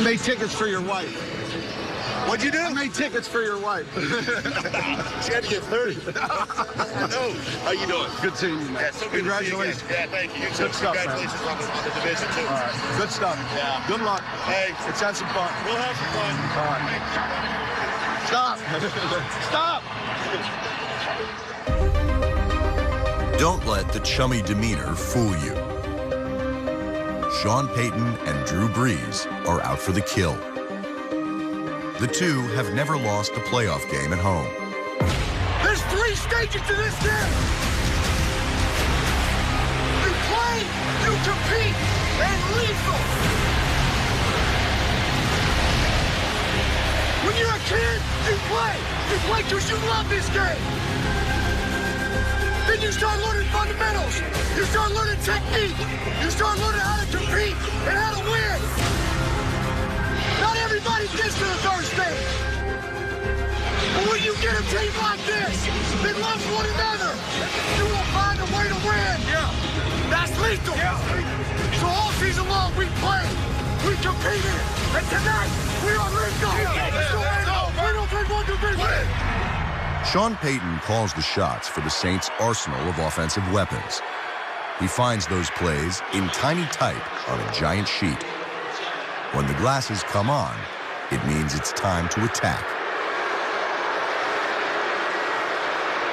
made tickets for your wife. What'd you do? I made tickets for your wife. She had to get 30. No. How you doing? Good seeing you, man. Yeah, so good. Congratulations. To see you again. Yeah, thank you. Good stuff, congratulations on the division, too. All right. Good stuff. Yeah. Good luck. Hey. Let's have some fun. We'll have some fun. All right. Stop. Stop. Don't let the chummy demeanor fool you. Sean Payton and Drew Brees are out for the kill. The two have never lost a playoff game at home. There's 3 stages to this game. You play, you compete, and lethal. When you're a kid, you play. You play because you love this game. Then you start learning fundamentals. You start learning technique. You start learning how to compete and how to win. Not everybody gets to the 3rd stage. But when you get a team like this that loves one another, you will find a way to win. Yeah. That's lethal. Yeah. So all season long we played, we competed, and tonight we are lethal. We don't think one division. Sean Payton calls the shots for the Saints' arsenal of offensive weapons. He finds those plays in tiny type on a giant sheet. When the glasses come on, it means it's time to attack.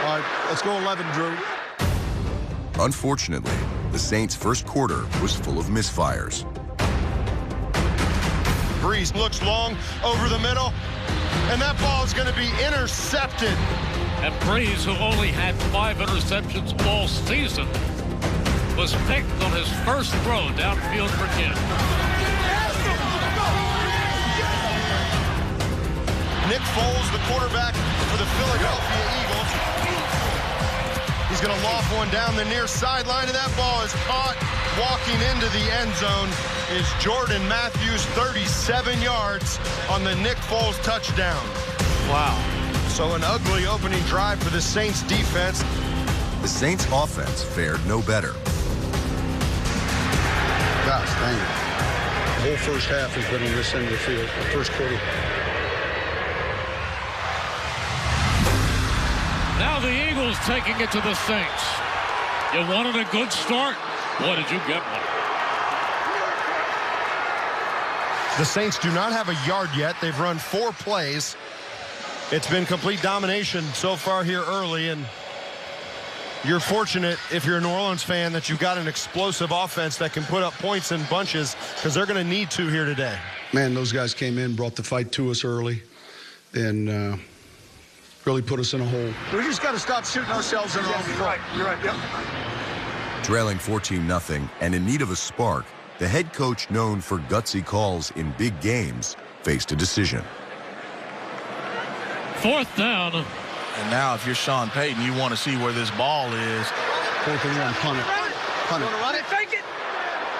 All right, let's go 11, Drew. Unfortunately, the Saints' first quarter was full of misfires. Brees looks long over the middle, and that ball is going to be intercepted. And Brees, who only had 5 interceptions all season, was picked on his first throw downfield for Kent. Nick Foles, the quarterback for the Philadelphia Eagles. He's going to loft one down the near sideline, and that ball is caught. Walking into the end zone is Jordan Matthews, 37 yards on the Nick Foles touchdown. Wow. So an ugly opening drive for the Saints defense. The Saints offense fared no better. Gosh, dang it. The whole first half has been on this end of the field, the first quarter. Now the Eagles taking it to the Saints. You wanted a good start? Boy, did you get one. The Saints do not have a yard yet. They've run 4 plays. It's been complete domination so far here early, and you're fortunate if you're a New Orleans fan that you've got an explosive offense that can put up points in bunches, because they're going to need to here today. Man, those guys came in, brought the fight to us early, and really put us in a hole. We just got to stop shooting ourselves in the own foot. You're right, yep. Trailing 14-0 and in need of a spark, the head coach known for gutsy calls in big games faced a decision. 4th down. And now if you're Sean Payton, you want to see where this ball is. 4th and 1, punt it. Punt it. Run it, fake it,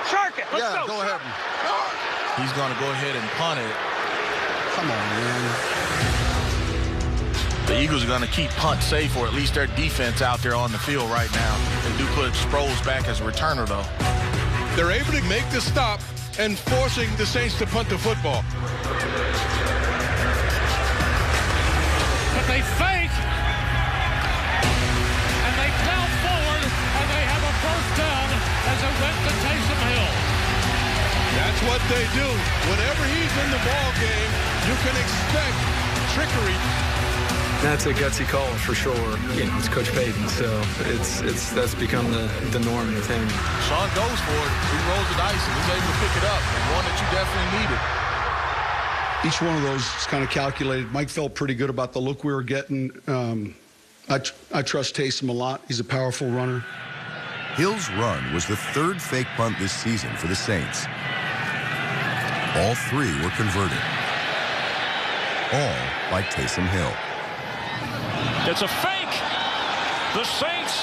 shark it. Let's Yeah, go ahead. He's going to go ahead and punt it. Come on, man. The Eagles are going to keep punt safe, or at least their defense out there on the field right now. They do put Sproles back as a returner, though. They're able to make the stop and forcing the Saints to punt the football. But they fake. And they plow forward, and they have a first down as it went to Taysom Hill. That's what they do. Whenever he's in the ball game, you can expect trickery. That's a gutsy call for sure. You know, it's Coach Payton, so that's become the norm with him. Sean goes for it. He rolls the dice and he's able to pick it up. One that you definitely needed. Each one of those is kind of calculated. Mike felt pretty good about the look we were getting. I trust Taysom a lot. He's a powerful runner. Hill's run was the 3rd fake punt this season for the Saints. All 3 were converted. All by Taysom Hill. It's a fake. The Saints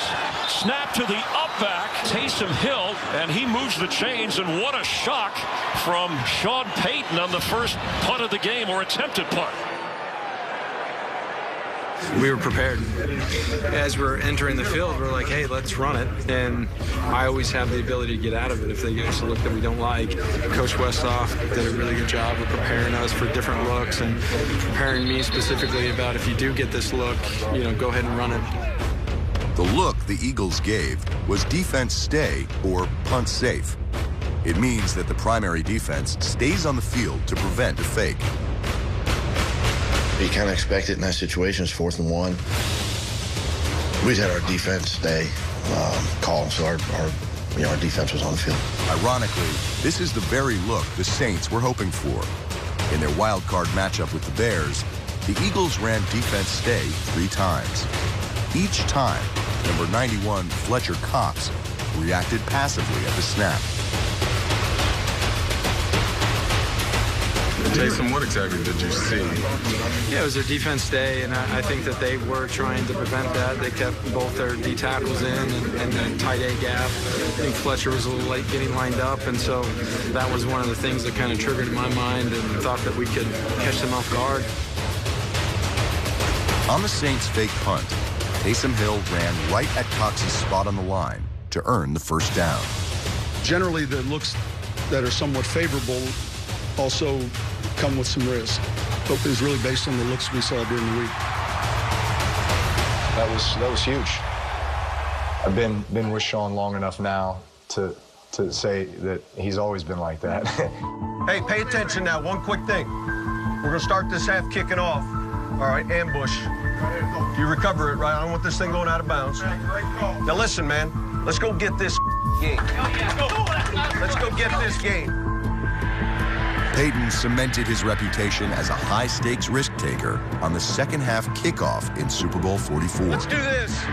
snap to the up back. Taysom Hill, and he moves the chains, and what a shock from Sean Payton on the first punt of the game, or attempted punt. we were prepared. As we're entering the field, we're like, hey, let's run it. And I always have the ability to get out of it if they give us a look that we don't like. Coach Westhoff did a really good job of preparing us for different looks and preparing me specifically about if you do get this look, go ahead and run it. The look the Eagles gave was defense stay or punt safe. It means that the primary defense stays on the field to prevent a fake. You kind of expect it in that situation. It's 4th and 1. We had our defense stay call, so our defense was on the field. Ironically, this is the very look the Saints were hoping for. In their wild card matchup with the Bears, the Eagles ran defense stay 3 times. Each time, number 91 Fletcher Cox reacted passively at the snap. Jason, what exactly did you see? Yeah, it was their defense stay, and I think that they were trying to prevent that. They kept both their D tackles in and the tight A gap. I think Fletcher was a little late getting lined up, and so that was one of the things that kind of triggered in my mind and thought that we could catch them off guard. On the Saints' fake punt, Taysom Hill ran right at Cox's spot on the line to earn the first down. Generally, the looks that are somewhat favorable also come with some risk, but it was really based on the looks we saw during the week. That was huge. I've been with Sean long enough now to say that he's always been like that. Hey, pay attention now. One quick thing. We're going to start this half kicking off. All right, ambush. You recover it, right? I don't want this thing going out of bounds. Now listen, man. Let's go get this game. Let's go get this game. Peyton cemented his reputation as a high-stakes risk-taker on the second-half kickoff in Super Bowl 44. Let's do this.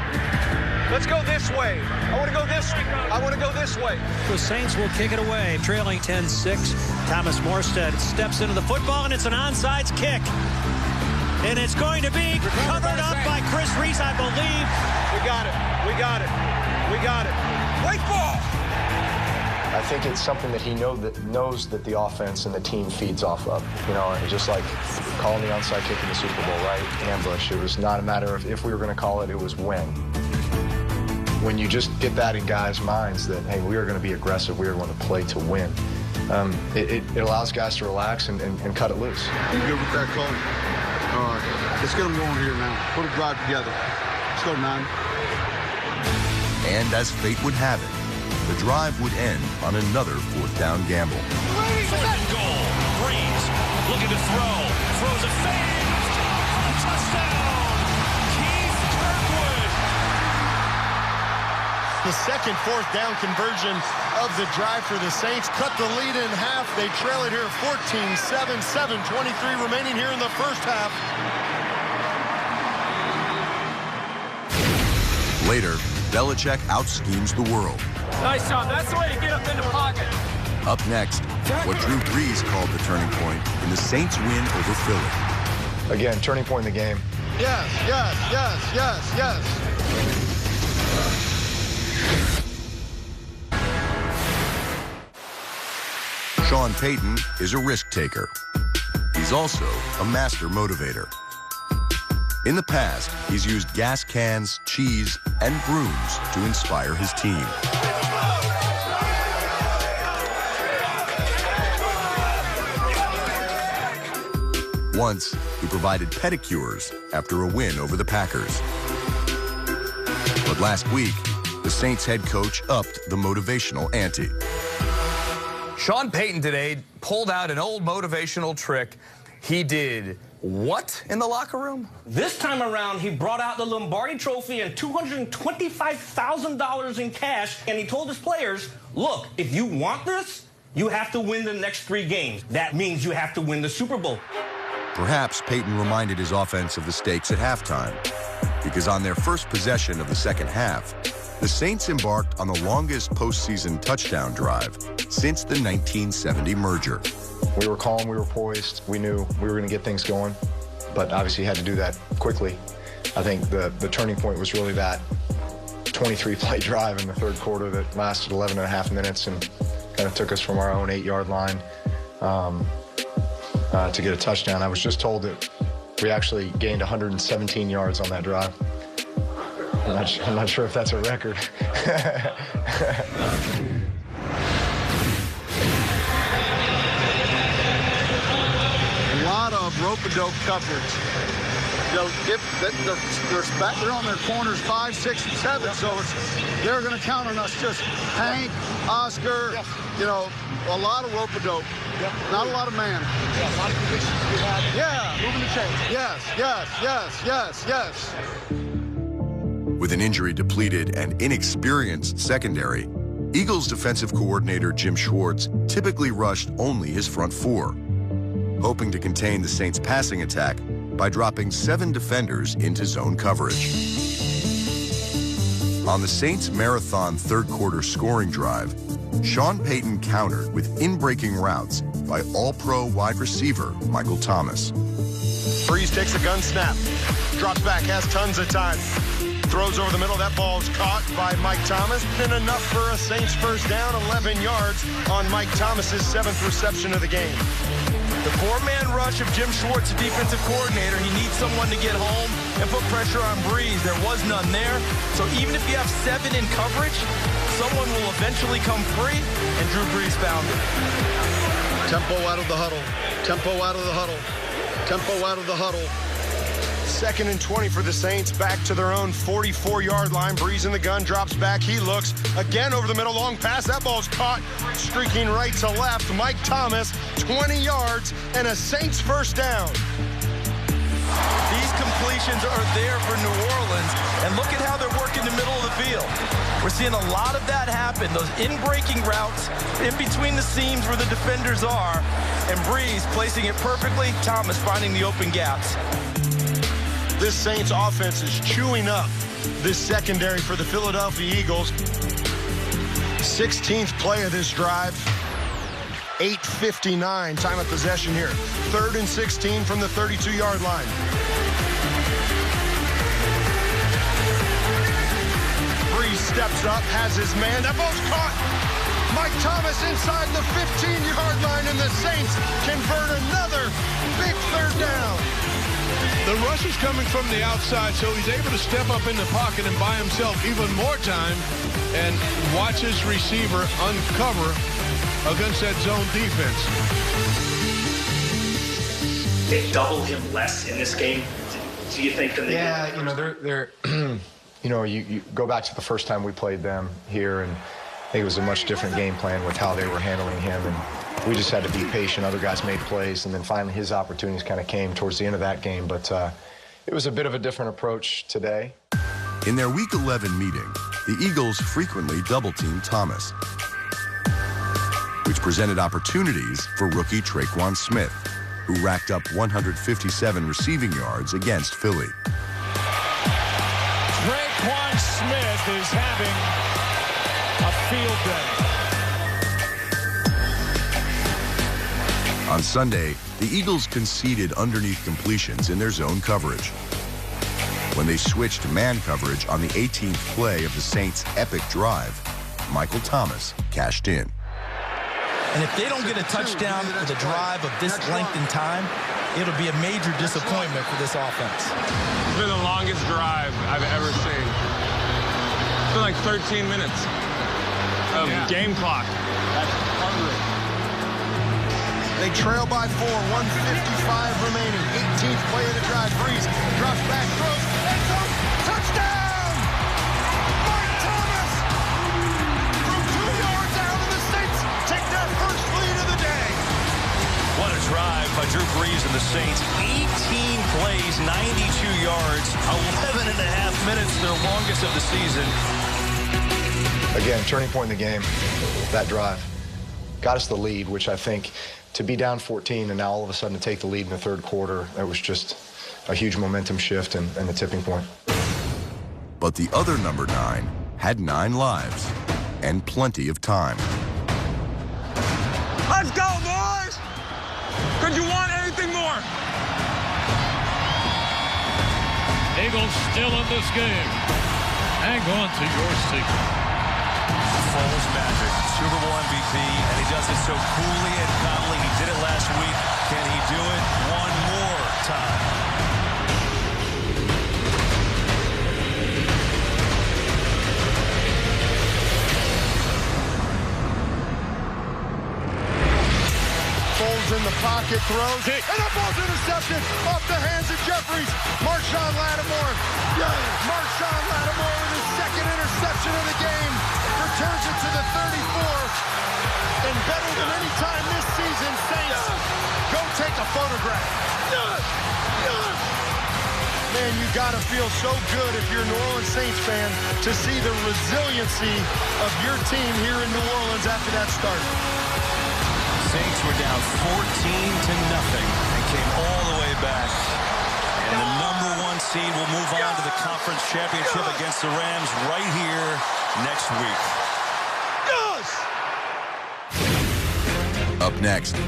Let's go this way. I want to go this way. I want to go this way. The Saints will kick it away, trailing 10-6. Thomas Morstead steps into the football, and it's an onside kick. And it's going to be covered up by Chris Reese, I believe. We got it. We got it. We got it. White ball. I think it's something that he knows that the offense and the team feeds off of. Just like calling the onside kick in the Super Bowl, right? Ambush. It was not a matter of if we were going to call it, it was when. When you just get that in guys' minds that, hey, we are going to be aggressive, we are going to play to win, it allows guys to relax and cut it loose. You good with that, Cole? All right, let's get them going here now. Put a drive together. Let's go, 9. And as fate would have it, the drive would end on another 4th down gamble. 4th and goal. Breeze looking to throw. Throws a fade. Touchdown. Keith Kirkwood. The second 4th down conversion of the drive for the Saints cut the lead in half. They trail it here 14-7, 7:23 remaining here in the first half. Later, Belichick out-schemes the world. Nice job. That's the way to get up in the pocket. Up next, what Drew Brees called the turning point in the Saints' win over Philly. Again, turning point in the game. Yes, yes, yes, yes, yes. Sean Payton is a risk taker. He's also a master motivator. In the past, he's used gas cans, cheese, and brooms to inspire his team. Once, he provided pedicures after a win over the Packers. But last week, the Saints head coach upped the motivational ante. Sean Payton today pulled out an old motivational trick. He did what in the locker room? This time around, he brought out the Lombardi Trophy and $225,000 in cash, and he told his players, look, if you want this, you have to win the next 3 games. That means you have to win the Super Bowl. Perhaps Payton reminded his offense of the stakes at halftime, because on their first possession of the second half, the Saints embarked on the longest postseason touchdown drive since the 1970 merger. We were calm, we were poised, we knew we were going to get things going, but obviously had to do that quickly. I think the turning point was really that 23-play drive in the third quarter that lasted 11 and a half minutes and kind of took us from our own 8-yard line to get a touchdown. I was just told that We actually gained 117 yards on that drive. I'm not sure if that's a record. A lot of rope-a-dope coverage. You know, they're on their corners 5, 6, and 7, so they're going to count on us. Just Hank, Oscar, you know, a lot of rope-a-dope. Not a lot of man. Yeah, a lot of conditions we had. Yeah. Moving the chains. Yes. With an injury-depleted and inexperienced secondary, Eagles defensive coordinator Jim Schwartz typically rushed only his front four, hoping to contain the Saints' passing attack by dropping 7 defenders into zone coverage. On the Saints' marathon third-quarter scoring drive, Sean Payton countered with in-breaking routes by all-pro wide receiver Michael Thomas. Breeze takes a gun snap, drops back, has tons of time. Throws over the middle. That ball's caught by Mike Thomas. And enough for a Saints first down, 11 yards on Mike Thomas's 7th reception of the game. The 4-man rush of Jim Schwartz, the defensive coordinator, he needs someone to get home and put pressure on Breeze. There was none there. So even if you have 7 in coverage, someone will eventually come free, and Drew Brees found it. Tempo out of the huddle. Tempo out of the huddle. Tempo out of the huddle. 2nd and 20 for the Saints, back to their own 44-yard line. Breeze in the gun, drops back. He looks again over the middle, long pass. That ball's caught, streaking right to left. Mike Thomas, 20 yards, and a Saints first down. These completions are there for New Orleans, and look at how they're working the middle of the field. We're seeing a lot of that happen, those in-breaking routes in between the seams where the defenders are, and Breeze placing it perfectly, Thomas finding the open gaps. This Saints offense is chewing up this secondary for the Philadelphia Eagles. 16th play of this drive. 8:59 time of possession here. 3rd and 16 from the 32-yard line. Breeze steps up, has his man. That ball's caught. Mike Thomas inside the 15-yard line, and the Saints convert another big 3rd down. The rush is coming from the outside, so he's able to step up in the pocket and buy himself even more time and watch his receiver uncover against that zone defense. They double him less in this game, do you think? Than they did? You know, they're you know, you go back to the first time we played them here, and I think it was a much different game plan with how they were handling him, and we just had to be patient. Other guys made plays, and then finally his opportunities kind of came towards the end of that game. But it was a bit of a different approach today. In their Week 11 meeting, the Eagles frequently double-teamed Thomas, which presented opportunities for rookie Traquan Smith, who racked up 157 receiving yards against Philly. Traquan Smith is having a field day. On Sunday, the Eagles conceded underneath completions in their zone coverage. When they switched to man coverage on the 18th play of the Saints' epic drive, Michael Thomas cashed in. And if they don't get a touchdown with a drive of this length in time, it'll be a major disappointment for this offense. It's been the longest drive I've ever seen. It's been like 13 minutes of game clock. That's hungry. They trail by 4, 1:55 remaining. 18th play of the drive. Breeze drops back, throws, end zone, touchdown! Mike Thomas! From 2 yards out, and the Saints take their first lead of the day. What a drive by Drew Brees and the Saints. 18 plays, 92 yards, 11 and a half minutes, their longest of the season. Again, turning point in the game, that drive. Got us the lead, which I think to be down 14 and now all of a sudden to take the lead in the 3rd quarter, that was just a huge momentum shift and the tipping point. But the other number 9 had 9 lives and plenty of time. Let's go, boys! Could you want anything more? Eagles still in this game. Hang on to your secret. Foles magic, Super Bowl MVP, and he does it so coolly and calmly. He did it last week. Can he do it one more time? pocket throws. And that ball's intercepted off the hands of Jeffries. Marshawn Lattimore. Marshawn Lattimore with his second interception of the game. Returns it to the 34. And better than any time this season, Saints, go take a photograph. Man, you gotta feel so good if you're a New Orleans Saints fan to see the resiliency of your team here in New Orleans after that start. Saints were down 14-0 and came all the way back. And the #1 seed will move on to the conference championship against the Rams right here next week. Up next,